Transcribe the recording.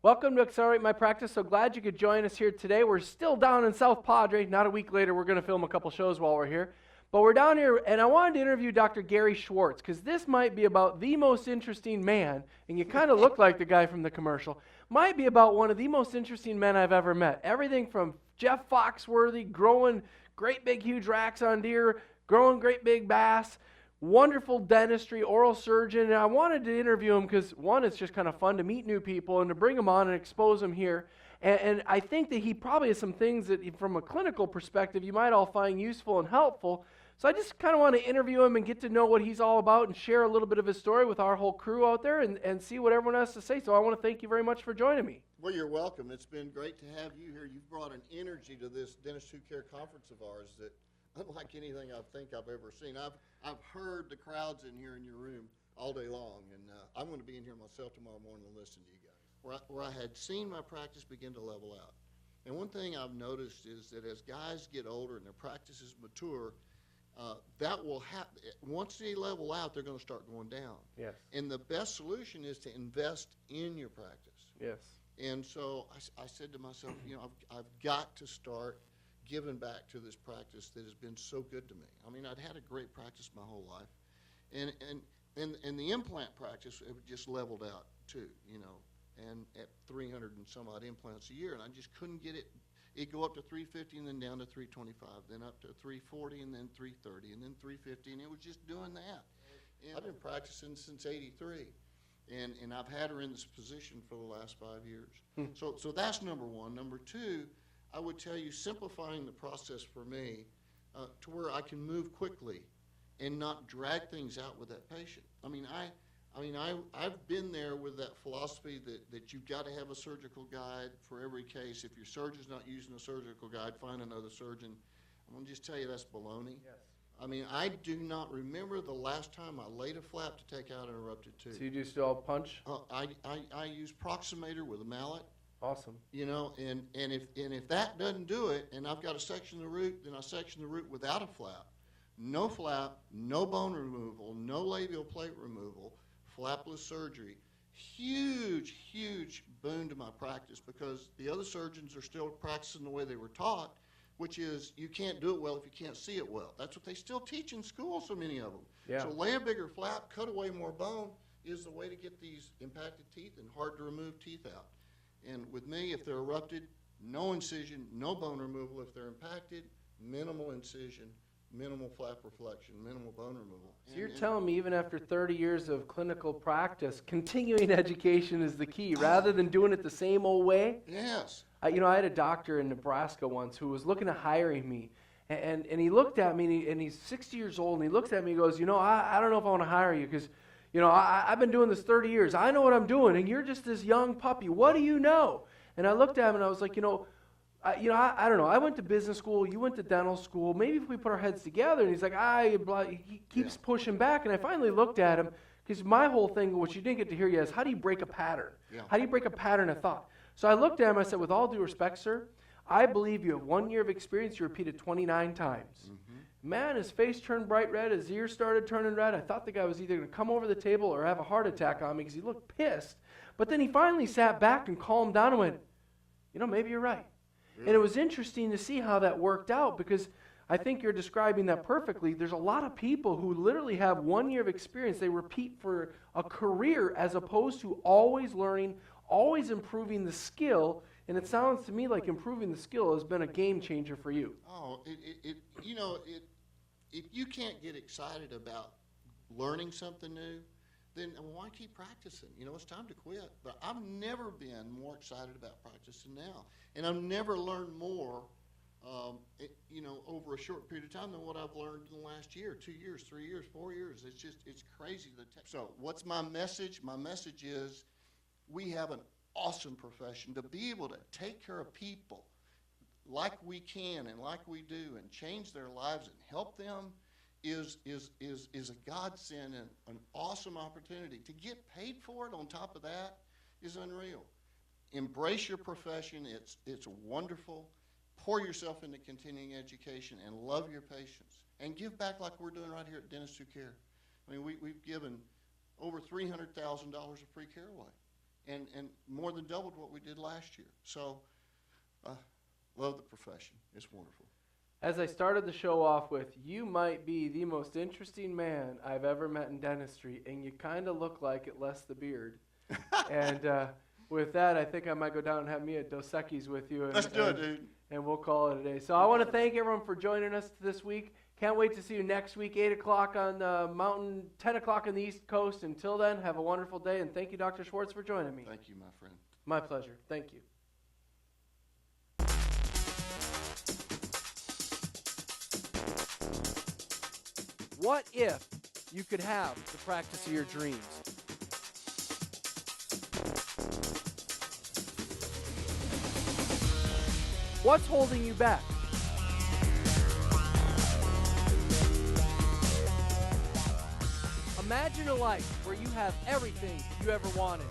Welcome to Accelerate My Practice. So glad you could join us here today. We're still down in South Padre. Not a week later, we're going to film a couple shows while we're here. But we're down here, and I wanted to interview Dr. Gary Schwarz, because this might be about the most interesting man, and you kind of look like the guy from the commercial, might be about one of the most interesting men I've ever met. Everything from Jeff Foxworthy, growing great big huge racks on deer, growing great big bass, wonderful dentistry, oral surgeon, and I wanted to interview him because, one, it's just kind of fun to meet new people and to bring them on and expose them here. And I think that he probably has some things that, from a clinical perspective, you might all find useful and helpful. So I just kind of want to interview him and get to know what he's all about and share a little bit of his story with our whole crew out there and see what everyone has to say. So I want to thank you very much for joining me. Well, you're welcome. It's been great to have you here. You've brought an energy to this Dentist Who Care conference of ours that unlike anything I think I've ever seen. I've heard the crowds in here in your room all day long, and I'm going to be in here myself tomorrow morning and listen to you guys. Where I had seen my practice begin to level out. And one thing I've noticed is that as guys get older and their practices mature, that will happen. Once they level out, they're going to start going down. Yes. And the best solution is to invest in your practice. Yes. And so I said to myself, you know, I've got to start giving back to this practice that has been so good to me. I mean, I'd had a great practice my whole life. And the implant practice, it just leveled out too, you know, and at 300 and some odd implants a year, and I just couldn't get it. It'd go up to 350 and then down to 325, then up to 340 and then 330 and then 350, and it was just doing that. And I've been practicing since '83, and I've had her in this position for the last 5 years. So that's number one. Number two, I would tell you simplifying the process for me to where I can move quickly and not drag things out with that patient. I've been there with that philosophy that you've got to have a surgical guide for every case. If your surgeon's not using a surgical guide, find another surgeon. I'm going to just tell you that's baloney. Yes. I mean, I do not remember the last time I laid a flap to take out an erupted tooth. So you do still punch? I use Proximator with a mallet. Awesome. You know, and if that doesn't do it, and I've got to section the root, then I section the root without a flap. No flap, no bone removal, no labial plate removal, flapless surgery. Huge, huge boon to my practice because the other surgeons are still practicing the way they were taught, which is you can't do it well if you can't see it well. That's what they still teach in school, so many of them. Yeah. So lay a bigger flap, cut away more bone is the way to get these impacted teeth and hard to remove teeth out. And with me, if they're erupted, no incision, no bone removal. If they're impacted, minimal incision, minimal flap reflection, minimal bone removal. So you're telling me even after 30 years of clinical practice, continuing education is the key, rather than doing it the same old way? Yes. I had a doctor in Nebraska once who was looking at hiring me, and he looked at me, and he's 60 years old, and he looks at me and goes, you know, I don't know if I want to hire you because, you know, I've been doing this 30 years. I know what I'm doing, and you're just this young puppy. What do you know? And I looked at him, and I was like, I don't know. I went to business school. You went to dental school. Maybe if we put our heads together. And he's like, he keeps pushing back. And I finally looked at him, because my whole thing, which you didn't get to hear yet, is how do you break a pattern? Yeah. How do you break a pattern of thought? So I looked at him. I said, with all due respect, sir, I believe you have 1 year of experience. You repeated 29 times. Mm-hmm. Man, his face turned bright red. His ears started turning red. I thought the guy was either going to come over the table or have a heart attack on me because he looked pissed. But then he finally sat back and calmed down and went, you know, maybe you're right. Really? And it was interesting to see how that worked out, because I think you're describing that perfectly. There's a lot of people who literally have 1 year of experience. They repeat for a career as opposed to always learning, always improving the skill. And it sounds to me like improving the skill has been a game changer for you. Oh, if you can't get excited about learning something new, then why keep practicing? You know, it's time to quit. But I've never been more excited about practicing now. And I've never learned more, over a short period of time than what I've learned in the last year, 2 years, 3 years, 4 years. It's crazy. So what's my message? My message is we have an awesome profession. To be able to take care of people like we can and like we do and change their lives and help them is a godsend and an awesome opportunity. To get paid for it on top of that is unreal. Embrace your profession. It's wonderful. Pour yourself into continuing education and love your patients. And give back like we're doing right here at Dentist Who Care. I mean, we've given over $300,000 of free care away. and more than doubled what we did last year. So, love the profession. It's wonderful. As I started the show off with, you might be the most interesting man I've ever met in dentistry, and you kind of look like it, less the beard. And with that, I think I might go down and have me a Dos Equis with you. Let's do it, dude. And we'll call it a day. So I want to thank everyone for joining us this week. Can't wait to see you next week, 8 o'clock on the Mountain, 10 o'clock on the East Coast. Until then, have a wonderful day, and thank you, Dr. Schwarz, for joining me. Thank you, my friend. My pleasure. Thank you. What if you could have the practice of your dreams? What's holding you back? Imagine a life where you have everything you ever wanted.